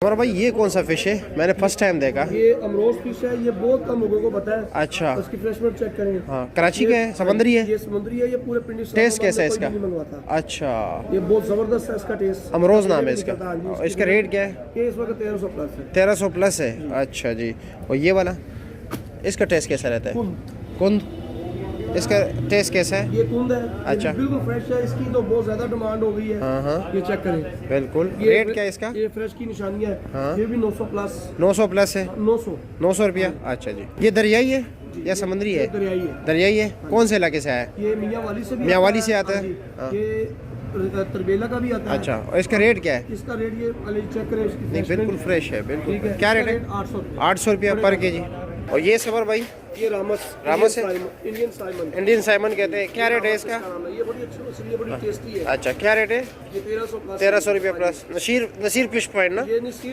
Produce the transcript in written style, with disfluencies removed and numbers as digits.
और भाई ये कौन सा फिश है, मैंने फर्स्ट टाइम देखा। ये अमरोज फिश है, ये बहुत कम लोगों को पता है। अच्छा, उसकी फ्रेशमेंट चेक करें। हाँ कराची का है, समुद्री है। ये समुद्री है, ये पूरे पिंडी। टेस्ट कैसा है इसका? अच्छा, ये बहुत जबरदस्त है इसका टेस्ट। अमरोज नाम है इसका। इसका रेट क्या है? ये इस वक्त 1300 प्लस है। 1300 प्लस है। अच्छा जी। और ये वाला, इसका टेस्ट कैसा रहता है? कुंद, इसका टेस्ट कैसा है? ये कुंद है। अच्छा, बिल्कुल फ्रेश है। इसकी तो बहुत ज्यादा डिमांड हो गई है। हाँ, ये चेक करें। बिल्कुल। रेट क्या है इसका? ये फ्रेश की निशानी है। हाँ। ये भी 900 प्लस। 900 प्लस है। 900 रुपया। अच्छा जी। ये दरियाई है या समुद्री है? दरियाई है। दरियाई है। कौन से इलाके से आया है? ये मियाँवाली से भी मियाँवाली से आता है। हाँ। ये तरबेला का भी आता है। अच्छा, और इसका रेट क्या है? इसका रेट ये चेक करें। इसकी नहीं, बिल्कुल फ्रेश है, बिल्कुल। ठीक है। क्या रेट है? 800 रुपया पर के जी। और ये सबर भाई, ये रामस है? Indian Simon. इंडियन साइमन कहते हैं। क्या रेट है इसका? ये बड़ी अच्छी मछली है, बड़ी टेस्टी है। अच्छा, क्या रेट है? ये 1300 प्लस। 1300 रुपया प्लस। नसीर फिश पॉइंट ना? ये नसीर